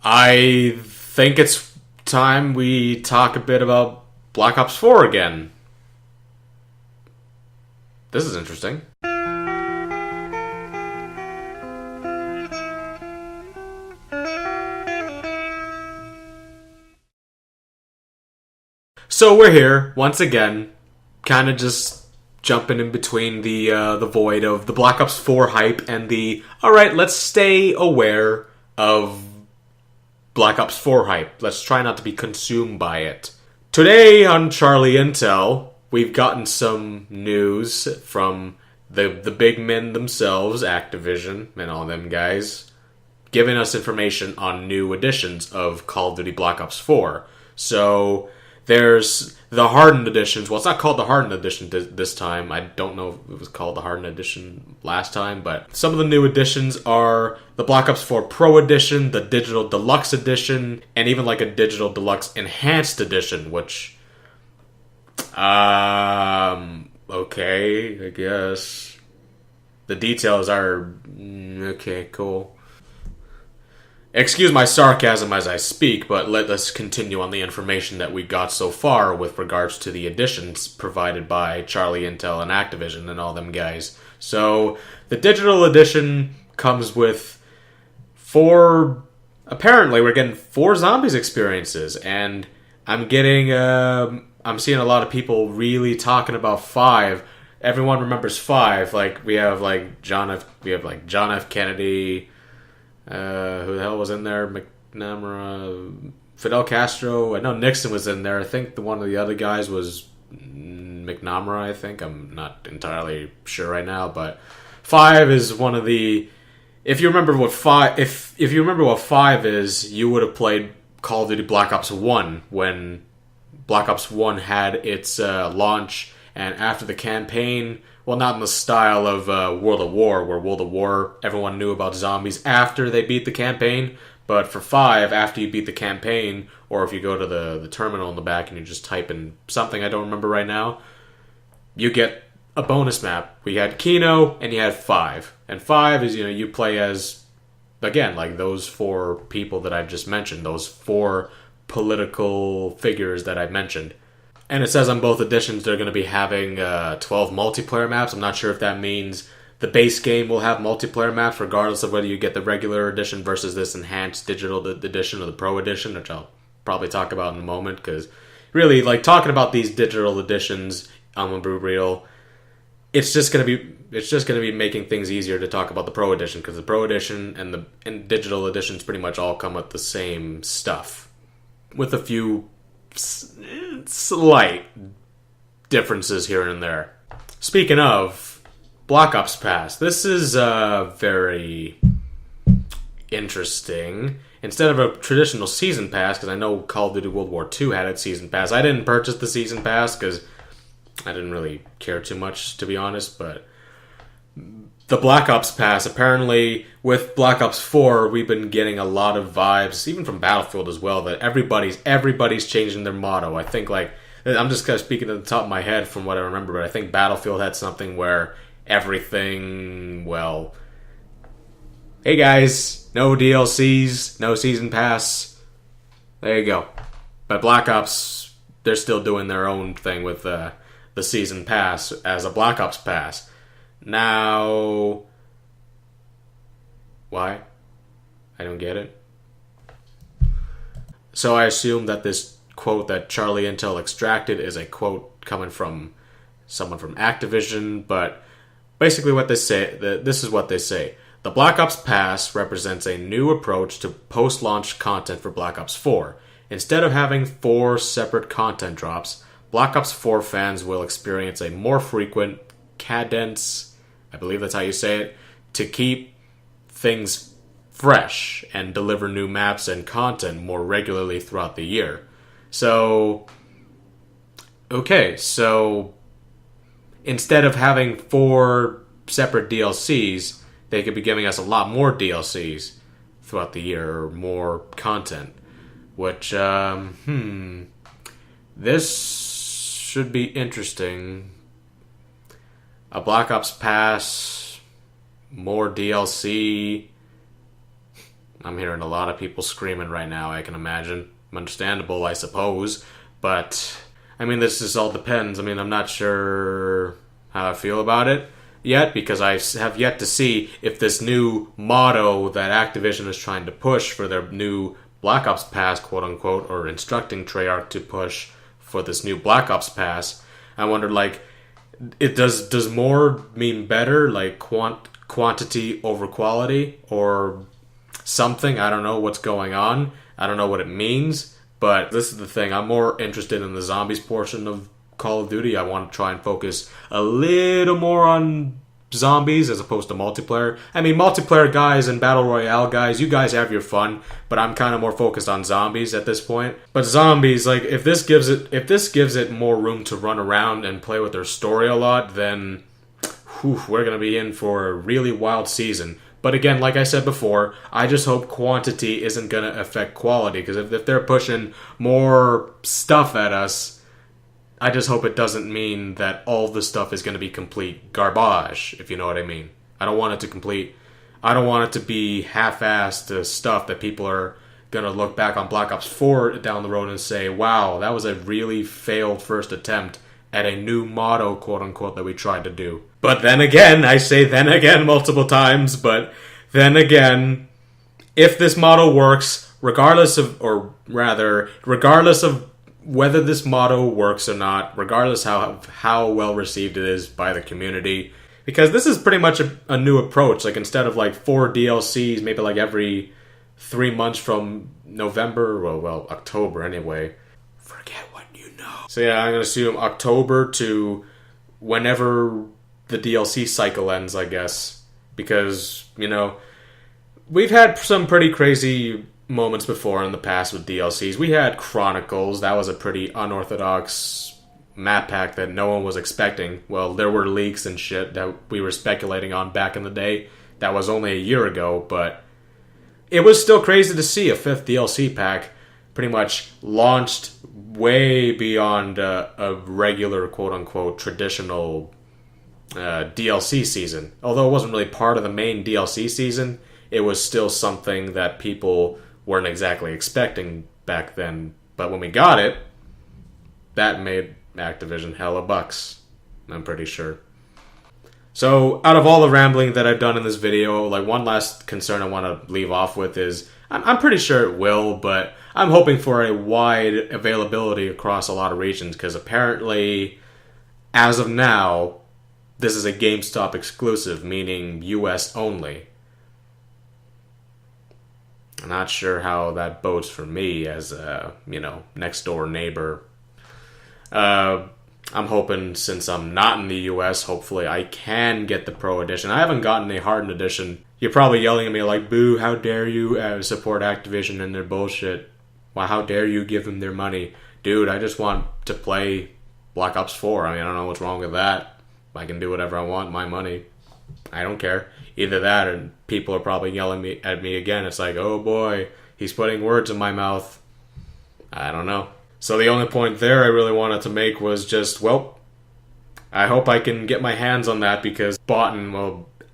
I think it's time we talk a bit about Black Ops 4 again. This is interesting. So we're here once again, kind of just jumping in between the void of the Black Ops 4 hype and the alright, let's stay aware of Black Ops 4 hype. Let's try not to be consumed by it. Today on Charlie Intel, we've gotten some news from the big men themselves, Activision and all them guys, giving us information on new editions of Call of Duty Black Ops 4. So there's the Hardened Editions. Well, it's not called the Hardened Edition this time. I don't know if it was called the Hardened Edition last time, but some of the new editions are the Black Ops 4 Pro Edition, the Digital Deluxe Edition, and even like a Digital Deluxe Enhanced Edition, which, okay, I guess. The details are, okay, cool. Excuse my sarcasm as I speak, but let us continue on the information that we got so far with regards to the editions provided by Charlie Intel and Activision and all them guys. So, the digital edition comes with apparently we're getting 4 zombies experiences, and I'm seeing a lot of people really talking about 5. Everyone remembers 5, we have John F. Kennedy. Who the hell was in there? McNamara, Fidel Castro. I know Nixon was in there. I think one of the other guys was McNamara. I think I'm not entirely sure right now, but 5 is one of the. If you remember what 5, if you remember what 5 is, you would have played Call of Duty Black Ops 1 when Black Ops 1 had its launch, and after the campaign. Well, not in the style of World at War, where World at War, everyone knew about zombies after they beat the campaign. But for 5, after you beat the campaign, or if you go to the terminal in the back and you just type in something I don't remember right now, you get a bonus map. We had Kino, and you had 5. And 5 is, you play as, again, like those 4 people that I've just mentioned, those 4 political figures that I mentioned. And it says on both editions they're going to be having 12 multiplayer maps. I'm not sure if that means the base game will have multiplayer maps regardless of whether you get the regular edition versus this enhanced digital edition or the Pro edition, which I'll probably talk about in a moment, because really, talking about these digital editions, I'm going to be real, it's just going to be making things easier to talk about the Pro edition, because the Pro edition and digital editions pretty much all come with the same stuff, with a few slight differences here and there. Speaking of Black Ops Pass, this is very interesting. Instead of a traditional season pass, because I know Call of Duty World War II had its season pass. I didn't purchase the season pass because I didn't really care too much, to be honest, but the Black Ops Pass, apparently, with Black Ops 4, we've been getting a lot of vibes, even from Battlefield as well, that everybody's changing their motto. I think, I'm just kind of speaking at the top of my head from what I remember, but I think Battlefield had something where everything, well, hey guys, no DLCs, no Season Pass, there you go. But Black Ops, they're still doing their own thing with the Season Pass as a Black Ops Pass. Now, why? I don't get it. So I assume that this quote that Charlie Intel extracted is a quote coming from someone from Activision, but basically what they say, this is what they say. The Black Ops Pass represents a new approach to post-launch content for Black Ops 4. Instead of having 4 separate content drops, Black Ops 4 fans will experience a more frequent cadence, I believe that's how you say it, to keep things fresh and deliver new maps and content more regularly throughout the year. So, okay, so instead of having 4 separate DLCs, they could be giving us a lot more DLCs throughout the year, or more content. Which, this should be interesting. A Black Ops Pass, more DLC. I'm hearing a lot of people screaming right now, I can imagine. Understandable, I suppose. But, I mean, this just all depends. I mean, I'm not sure how I feel about it yet, because I have yet to see if this new motto that Activision is trying to push for their new Black Ops Pass, quote-unquote, or instructing Treyarch to push for this new Black Ops Pass. I wondered, like, it does more mean better, like quantity over quality, or something? I don't know what's going on. I don't know what it means, but this is the thing. I'm more interested in the zombies portion of Call of Duty. I want to try and focus a little more on zombies as opposed to multiplayer. I mean, multiplayer guys and Battle Royale guys, you guys have your fun, but I'm kind of more focused on zombies at this point. But zombies, like, if this gives it more room to run around and play with their story a lot, then we're going to be in for a really wild season. But again, like I said before, I just hope quantity isn't going to affect quality, because if they're pushing more stuff at us, I just hope it doesn't mean that all the stuff is going to be complete garbage, if you know what I mean. I don't want it to be half-assed stuff that people are going to look back on Black Ops 4 down the road and say, wow, that was a really failed first attempt at a new motto, quote-unquote, that we tried to do. But then again, I say then again multiple times, but then again, if this motto works, regardless of whether this motto works or not, regardless how well received it is by the community, because this is pretty much a new approach. Like, instead of like 4 DLCs, maybe like every 3 months from November, well, October anyway. Forget what you know. So yeah, I'm gonna assume October to whenever the DLC cycle ends, I guess, because, you know, we've had some pretty crazy moments before in the past with DLCs. We had Chronicles. That was a pretty unorthodox map pack that no one was expecting. Well, there were leaks and shit that we were speculating on back in the day. That was only a year ago, but it was still crazy to see a 5th DLC pack pretty much launched way beyond a regular, quote-unquote, traditional DLC season. Although it wasn't really part of the main DLC season, it was still something that people weren't exactly expecting back then. But when we got it, that made Activision hella bucks, I'm pretty sure. So, out of all the rambling that I've done in this video, like, one last concern I want to leave off with is, I'm pretty sure it will, but I'm hoping for a wide availability across a lot of regions, because apparently, as of now, this is a GameStop exclusive, meaning US only. I'm not sure how that bodes for me as a, next door neighbor. I'm hoping, since I'm not in the US, hopefully I can get the Pro Edition. I haven't gotten a Hardened Edition. You're probably yelling at me like, boo, how dare you support Activision and their bullshit. Why, how dare you give them their money? Dude, I just want to play Black Ops 4. I mean, I don't know what's wrong with that. I can do whatever I want, my money. I don't care. Either that, or people are probably yelling at me again. It's like, oh boy, he's putting words in my mouth. I don't know. So the only point there I really wanted to make was just, well, I hope I can get my hands on that, because bought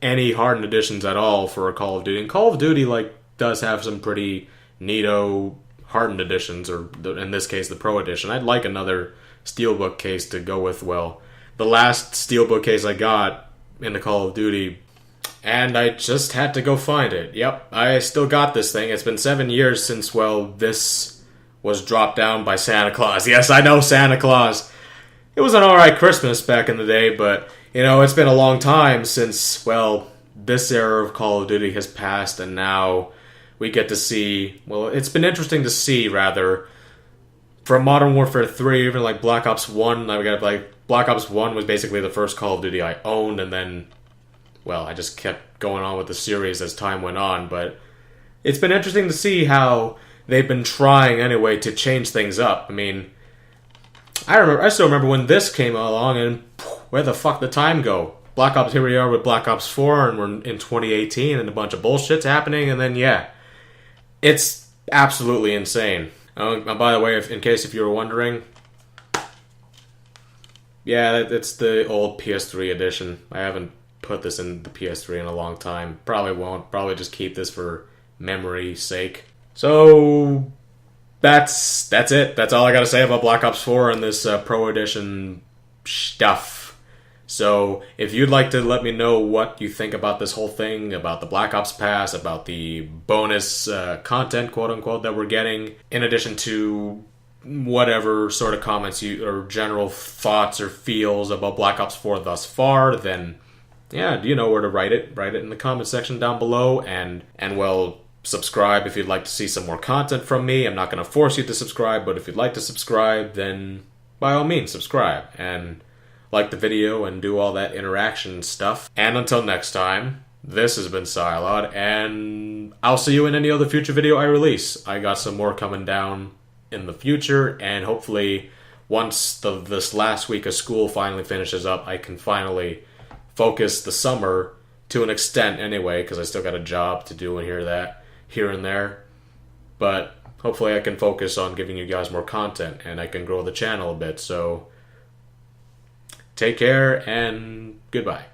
any Hardened Editions at all for a Call of Duty. And Call of Duty, does have some pretty neato Hardened Editions, or in this case, the Pro Edition. I'd like another Steelbook case to go with, the last Steelbook case I got in the Call of Duty, and I just had to go find it. Yep, I still got this thing. It's been 7 years since, this was dropped down by Santa Claus. Yes, I know, Santa Claus. It was an alright Christmas back in the day, but, it's been a long time since, this era of Call of Duty has passed, and now we get to see, it's been interesting to see, rather, from Modern Warfare 3, even Black Ops 1, Black Ops 1 was basically the first Call of Duty I owned, and then, I just kept going on with the series as time went on, but it's been interesting to see how they've been trying, anyway, to change things up. I mean, I still remember when this came along, and where the fuck did time go? Black Ops, here we are with Black Ops 4, and we're in 2018, and a bunch of bullshit's happening, and then, it's absolutely insane. By the way, in case if you were wondering, it's the old PS3 edition. I haven't put this in the PS3 in a long time. Probably won't. Probably just keep this for memory sake. So that's it. That's all I gotta say about Black Ops 4 and this Pro Edition stuff. So if you'd like to let me know what you think about this whole thing, about the Black Ops Pass, about the bonus content, quote-unquote, that we're getting, in addition to whatever sort of comments or general thoughts or feels about Black Ops 4 thus far, then yeah, you know where to write it. Write it in the comment section down below, and well, subscribe if you'd like to see some more content from me. I'm not going to force you to subscribe, but if you'd like to subscribe, then by all means, subscribe. And like the video and do all that interaction stuff. And until next time, this has been PSYLOD, and I'll see you in any other future video I release. I got some more coming down in the future, and hopefully once this last week of school finally finishes up, I can finally focus the summer to an extent anyway, because I still got a job to do and here and there. But hopefully I can focus on giving you guys more content, and I can grow the channel a bit. So take care, and goodbye.